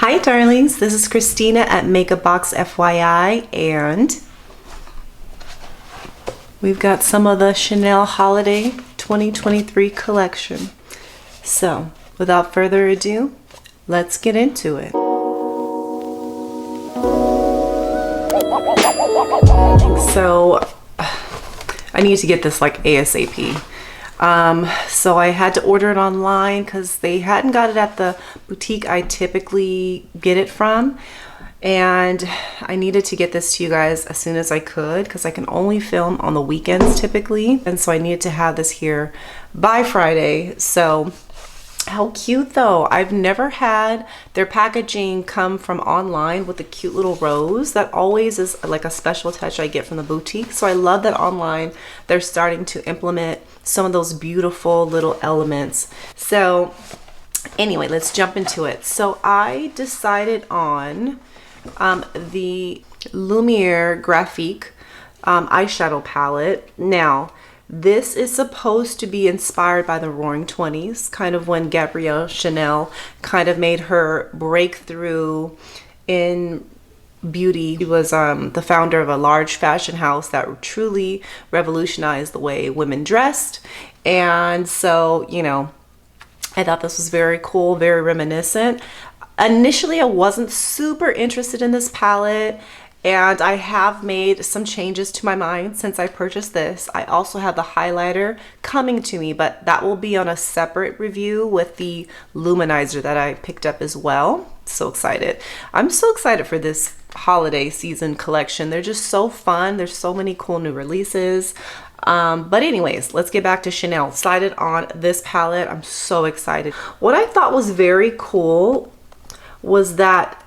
Hi darlings, this is Christina at Makeup Box FYI, and we've got some of the Chanel Holiday 2023 collection. So without further ado, let's get into it. So I need to get this like ASAP. So I had to order it online because they hadn't got it at the boutique I typically get it from, and I needed to get this to you guys as soon as I could because I can only film on the weekends typically, and so I needed to have this here by Friday. So how cute though. I've never had their packaging come from online with a cute little rose. That always is like a special touch I get from the boutique. So I love that online they're starting to implement some of those beautiful little elements. So anyway, let's jump into it. So I decided on the Lumière Graphique eyeshadow palette. Now this is supposed to be inspired by the Roaring 20s, kind of when Gabrielle Chanel kind of made her breakthrough in beauty. She was the founder of a large fashion house that truly revolutionized the way women dressed. And so, you know, I thought this was very cool, very reminiscent. Initially, I wasn't super interested in this palette, and I have made some changes to my mind since I purchased this. I also have the highlighter coming to me, but that will be on a separate review with the luminizer that I picked up as well. So excited. I'm so excited for this holiday season collection. They're just so fun. There's so many cool new releases. But anyways, let's get back to Chanel. Decided on this palette. I'm so excited. What I thought was very cool was that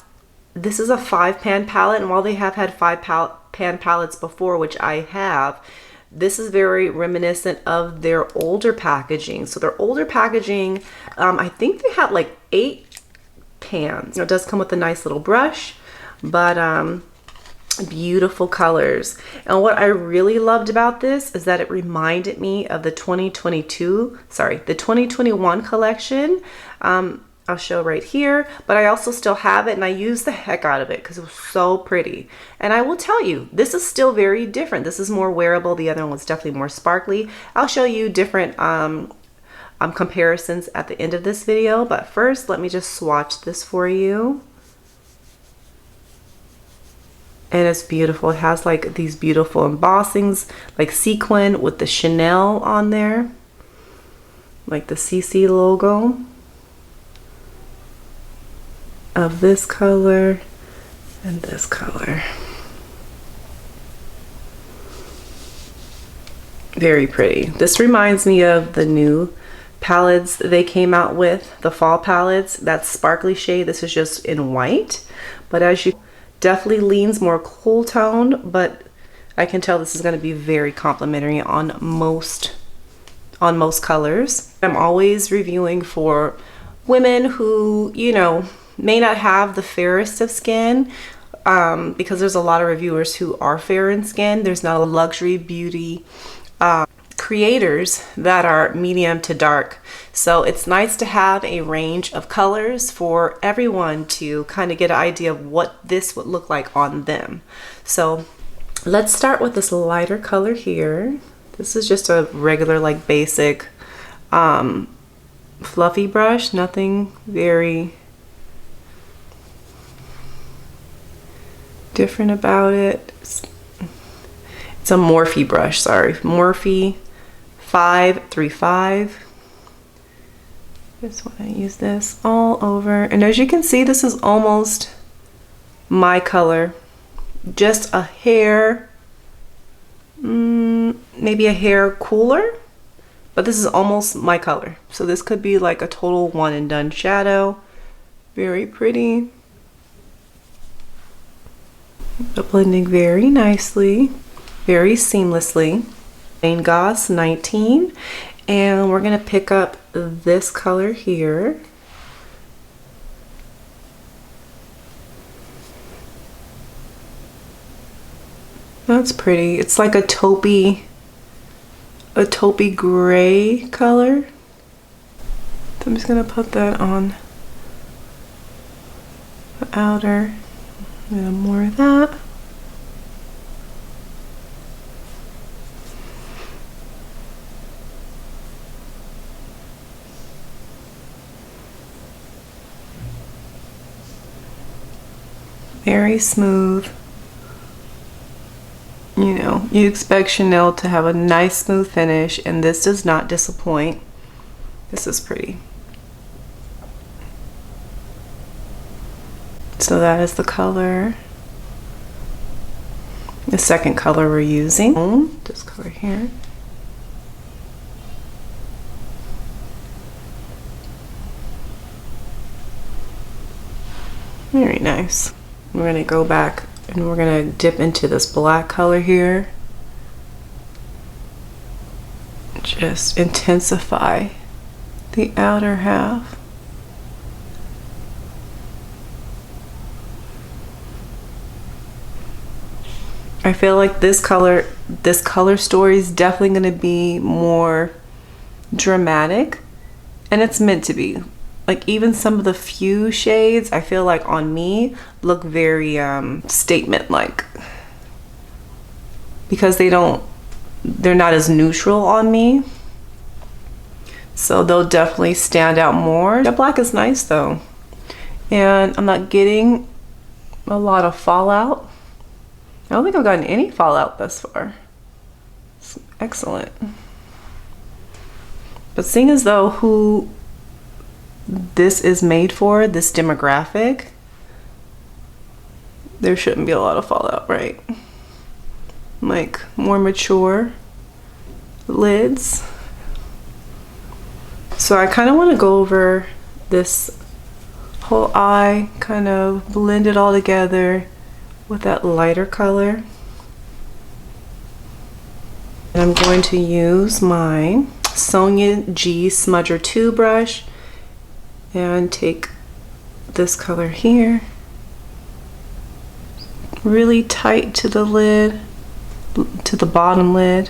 this is a 5-pan palette, and while they have had 5-pan palettes before, which I have, this is very reminiscent of their older packaging. So their older packaging, I think they had like 8 pans. It does come with a nice little brush, but beautiful colors. And what I really loved about this is that it reminded me of the 2021 collection. I'll show right here, but I also still have it, and I used the heck out of it because it was so pretty. And I will tell you, this is still very different. This is more wearable. The other one was definitely more sparkly. I'll show you different comparisons at the end of this video, but first let me just swatch this for you. And it's beautiful. It has like these beautiful embossings, like sequin with the Chanel on there, like the CC logo of this color and this color. Very pretty. This reminds me of the new palettes they came out with, the fall palettes. That sparkly shade, this is just in white, but as you definitely leans more cool tone, but I can tell this is going to be very complimentary on most colors. I'm always reviewing for women who, you know, may not have the fairest of skin, because there's a lot of reviewers who are fair in skin. There's not a luxury beauty creators that are medium to dark. So it's nice to have a range of colors for everyone to kind of get an idea of what this would look like on them. So let's start with this lighter color here. This is just a regular, like, basic fluffy brush, nothing very different about it. It's a Morphe brush, sorry, Morphe 535. Just want to use this all over, and as you can see, this is almost my color, just a hair, maybe a hair cooler, but this is almost my color. So this could be like a total one and done shadow. Very pretty. But blending very nicely, very seamlessly. Plain Goss 19, and we're gonna pick up this color here. That's pretty. It's like a taupey gray color. So I'm just gonna put that on the outer, and more of that. Very smooth. You know, you expect Chanel to have a nice smooth finish, and this does not disappoint. This is pretty. So that is the color. The second color we're using, this color here. Very nice. We're gonna go back and we're gonna dip into this black color here. Just intensify the outer half. I feel like this color story is definitely gonna be more dramatic, and it's meant to be. Like even some of the few shades I feel like on me look very statement like, because they're not as neutral on me, so they'll definitely stand out more. The black is nice though, and I'm not getting a lot of fallout. I don't think I've gotten any fallout thus far. It's excellent. But seeing as though who this is made for, this demographic, there shouldn't be a lot of fallout, right? Like more mature lids. So I kind of want to go over this whole eye, kind of blend it all together with that lighter color. And I'm going to use my Sonia G Smudger 2 brush and take this color here, really tight to the lid, to the bottom lid.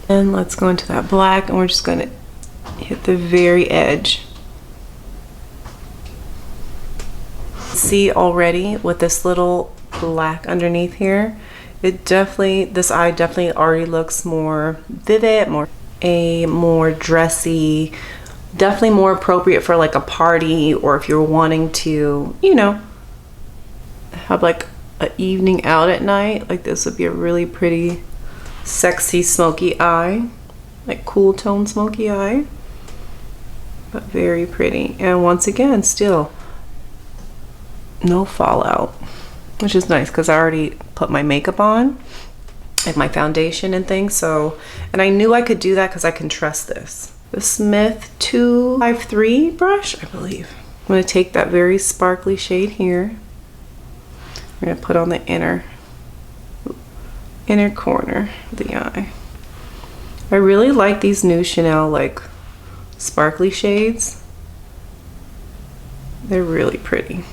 And let's go into that black, and we're just going to hit the very edge. See already with this little black underneath here, this eye definitely already looks more vivid, more dressy, definitely more appropriate for like a party, or if you're wanting to, you know, have like an evening out at night. Like this would be a really pretty sexy smoky eye, like cool tone smoky eye, but very pretty. And once again, still no fallout, which is nice because I already put my makeup on, like my foundation and things. So, and I knew I could do that because I can trust this. The Smith 253 brush, I believe. I'm going to take that very sparkly shade here. I'm going to put on the inner corner of the eye. I really like these new Chanel like sparkly shades. They're really pretty.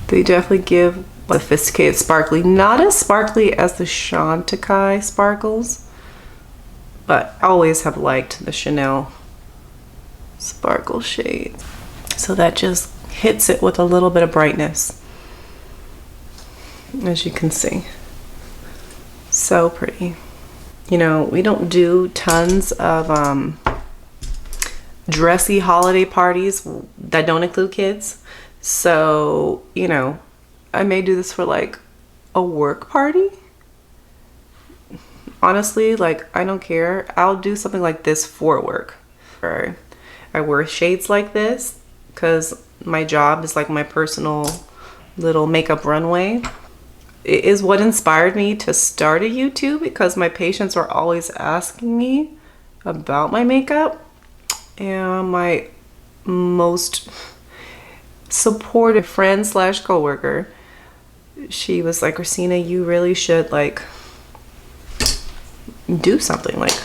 They definitely give sophisticated sparkly, not as sparkly as the Chantecaille sparkles, but I always have liked the Chanel sparkle shades. So that just hits it with a little bit of brightness, as you can see. So pretty. You know, we don't do tons of dressy holiday parties that don't include kids. So, you know, I may do this for like a work party. Honestly, like I don't care. I'll do something like this for work. Or I wear shades like this because my job is like my personal little makeup runway. It is what inspired me to start a YouTube, because my patients were always asking me about my makeup, and my most supportive friend slash coworker, she was like, Christina, you really should like do something, like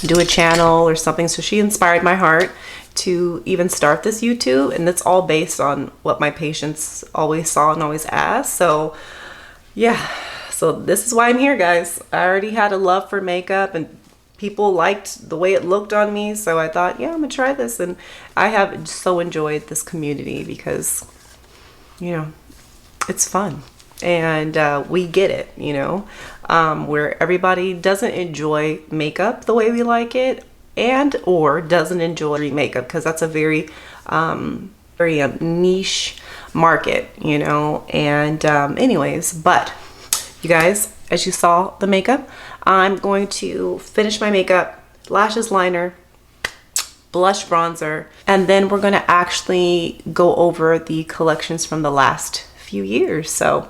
do a channel or something. So she inspired my heart to even start this YouTube, and it's all based on what my patients always saw and always asked. So yeah, so this is why I'm here, guys. I already had a love for makeup and people liked the way it looked on me, so I thought, yeah, I'm gonna try this. And I have so enjoyed this community because, you know, it's fun. And we get it, you know, where everybody doesn't enjoy makeup the way we like it, and or doesn't enjoy makeup, because that's a very niche market, you know. And anyways, but you guys, as you saw the makeup, I'm going to finish my makeup, lashes, liner, blush, bronzer, and then we're going to actually go over the collections from the last few years. So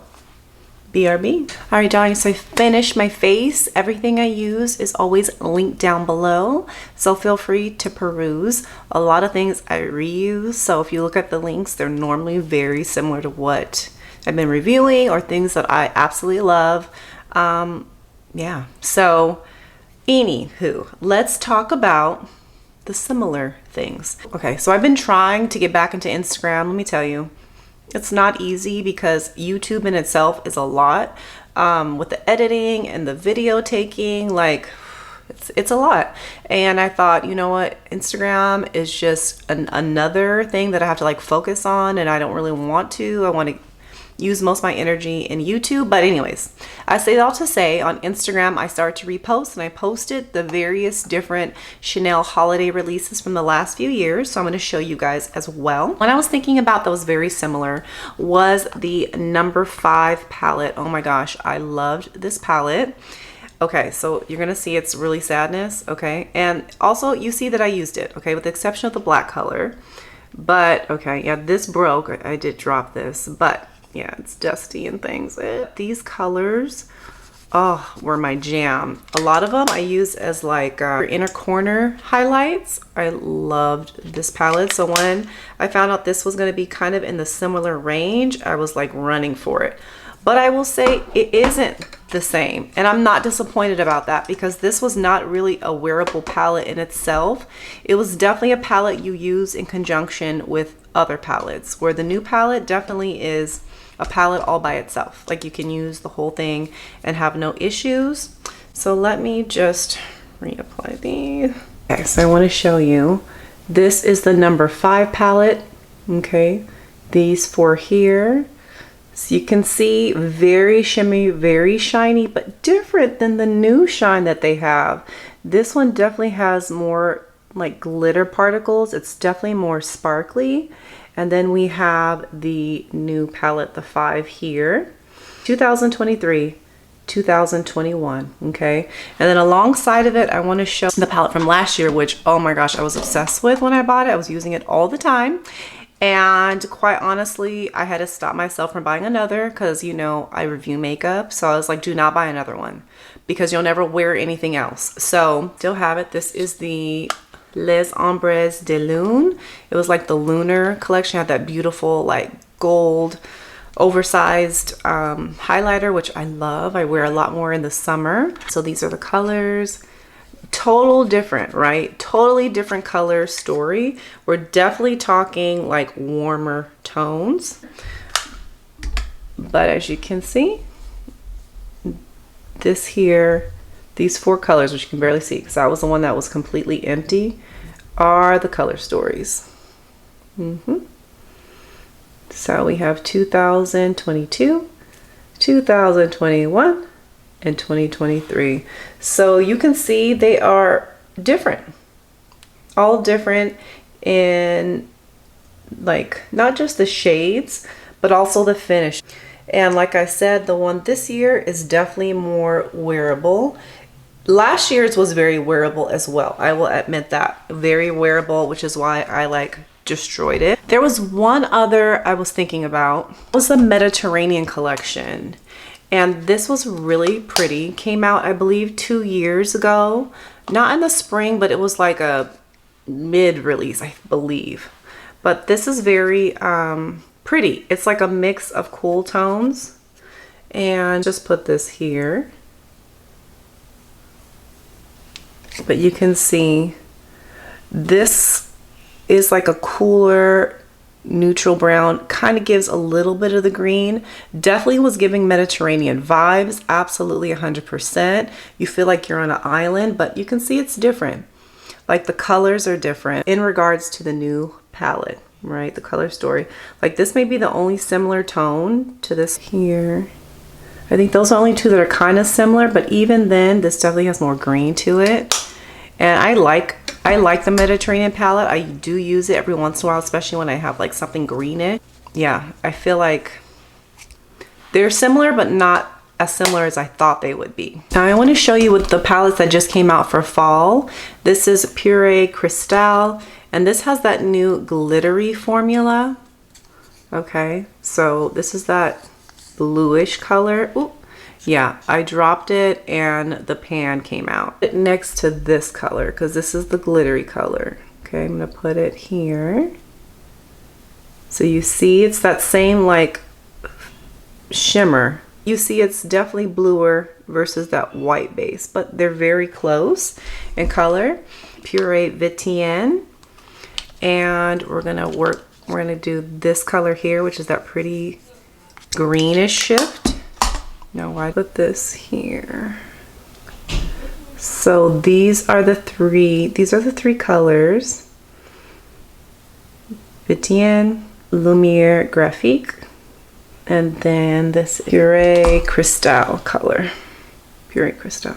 BRB. All right, darling, so I finished my face. Everything I use is always linked down below, so feel free to peruse. A lot of things I reuse, so if you look at the links, they're normally very similar to what I've been reviewing or things that I absolutely love. Yeah, so anywho, let's talk about the similar things. Okay, so I've been trying to get back into Instagram. Let me tell you, it's not easy because YouTube in itself is a lot, with the editing and the video taking, like it's a lot. And I thought, you know what, Instagram is just another thing that I have to like focus on, and I don't really want to. I want to use most of my energy in YouTube. But anyways, I say that all to say, on Instagram I started to repost, and I posted the various different Chanel holiday releases from the last few years, so I'm going to show you guys as well. When I was thinking about those very similar was the number 5 palette. Oh my gosh, I loved this palette. Okay, so you're gonna see it's really sadness, okay? And also you see that I used it, okay, with the exception of the black color. But okay, yeah, this broke. I did drop this, but yeah, it's dusty and things. These colors, oh, were my jam. A lot of them I use as like inner corner highlights. I loved this palette. So when I found out this was going to be kind of in the similar range, I was like running for it. But I will say it isn't the same, and I'm not disappointed about that, because this was not really a wearable palette in itself. It was definitely a palette you use in conjunction with other palettes, where the new palette definitely is a palette all by itself. Like you can use the whole thing and have no issues. So let me just reapply these. Okay, so I want to show you, this is the number 5 palette. Okay, these 4 here. So you can see, very shimmy, very shiny, but different than the new shine that they have. This one definitely has more like glitter particles. It's definitely more sparkly. And then we have the new palette, the 5 here, 2023, 2021, okay? And then alongside of it, I want to show the palette from last year, which, oh my gosh, I was obsessed with when I bought it. I was using it all the time. And quite honestly, I had to stop myself from buying another, because, you know, I review makeup. So I was like, do not buy another one, because you'll never wear anything else. So still have it. This is the Les Ombres de Lune. It was like the lunar collection. It had that beautiful like gold oversized highlighter, which I love. I wear a lot more in the summer. So these are the colors. Total different, right? Totally different color story. We're definitely talking like warmer tones. But as you can see, this here, these 4 colors, which you can barely see because that was the one that was completely empty, are the color stories. So we have 2022, 2021, and 2023. So you can see they are different. All different in like not just the shades, but also the finish. And like I said, the one this year is definitely more wearable. Last year's was very wearable as well. I will admit that. Very wearable, which is why I like destroyed it. There was one other I was thinking about. It was the Mediterranean collection. And this was really pretty. Came out, I believe, 2 years ago. Not in the spring, but it was like a mid-release, I believe. But this is very pretty. It's like a mix of cool tones. And just put this here. But you can see this is like a cooler neutral brown, kind of gives a little bit of the green. Definitely was giving Mediterranean vibes, absolutely 100%. You feel like you're on an island, but you can see it's different. Like the colors are different in regards to the new palette, right? The color story. Like this may be the only similar tone to this here. I think those are only two that are kind of similar, but even then this definitely has more green to it. And I like the Mediterranean palette. I do use it every once in a while, especially when I have like something greenish. Yeah, I feel like they're similar, but not as similar as I thought they would be. Now I want to show you what the palettes that just came out for fall. This is Pure Crystal, and this has that new glittery formula. Okay, so this is that bluish color. Ooh. Yeah, I dropped it and the pan came out next to this color because this is the glittery color. Okay, I'm gonna put it here. So you see it's that same like shimmer. You see it's definitely bluer versus that white base, but they're very close in color. Pure Vitienne. And we're gonna do this color here, which is that pretty greenish shift. Now I put this here. So these are the three colors. Vitienne, Lumière Graphique, and then this Pure Crystal color. Pure Crystal.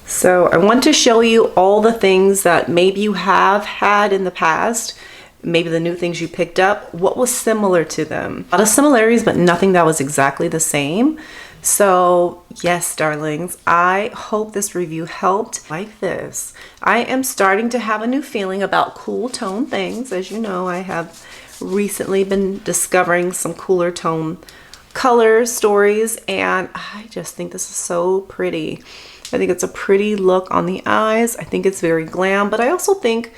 So I want to show you all the things that maybe you have had in the past, maybe the new things you picked up, what was similar to them. A lot of similarities, but nothing that was exactly the same. So yes, darlings, I hope this review helped. Like this, I am starting to have a new feeling about cool tone things. As you know, I have recently been discovering some cooler tone color stories, and I just think this is so pretty. I think it's a pretty look on the eyes. I think it's very glam, but I also think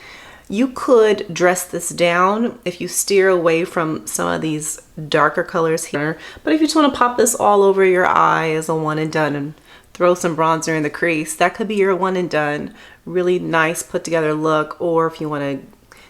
you could dress this down if you steer away from some of these darker colors here. But if you just want to pop this all over your eye as a one and done and throw some bronzer in the crease, that could be your one and done. Really nice put together look. Or if you want to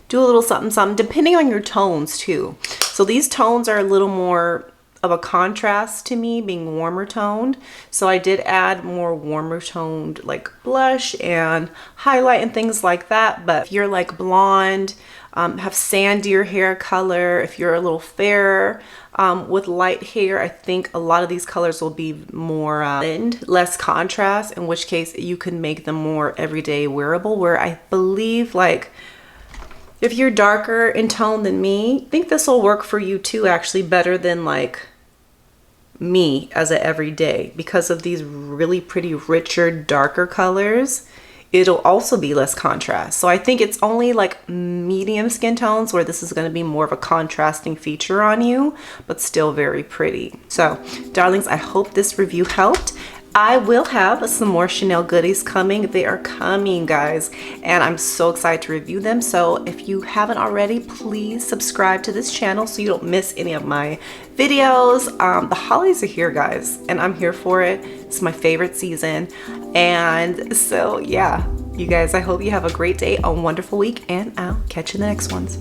do a little something, something, depending on your tones too. So these tones are a little more of a contrast to me, being warmer toned. So I did add more warmer toned like blush and highlight and things like that. But if you're like blonde, have sandier hair color, if you're a little fairer with light hair, I think a lot of these colors will be more less contrast, in which case you can make them more everyday wearable, where I believe like if you're darker in tone than me, I think this will work for you too, actually better than like me as a everyday, because of these really pretty richer darker colors. It'll also be less contrast. So I think it's only like medium skin tones where this is going to be more of a contrasting feature on you, but still very pretty. So darlings, I hope this review helped. I will have some more Chanel goodies coming. They are coming, guys, and I'm so excited to review them. So if you haven't already, please subscribe to this channel so you don't miss any of my videos. The holidays are here, guys, and I'm here for it. It's my favorite season. And so yeah, you guys, I hope you have a great day, a wonderful week, and I'll catch you in the next ones.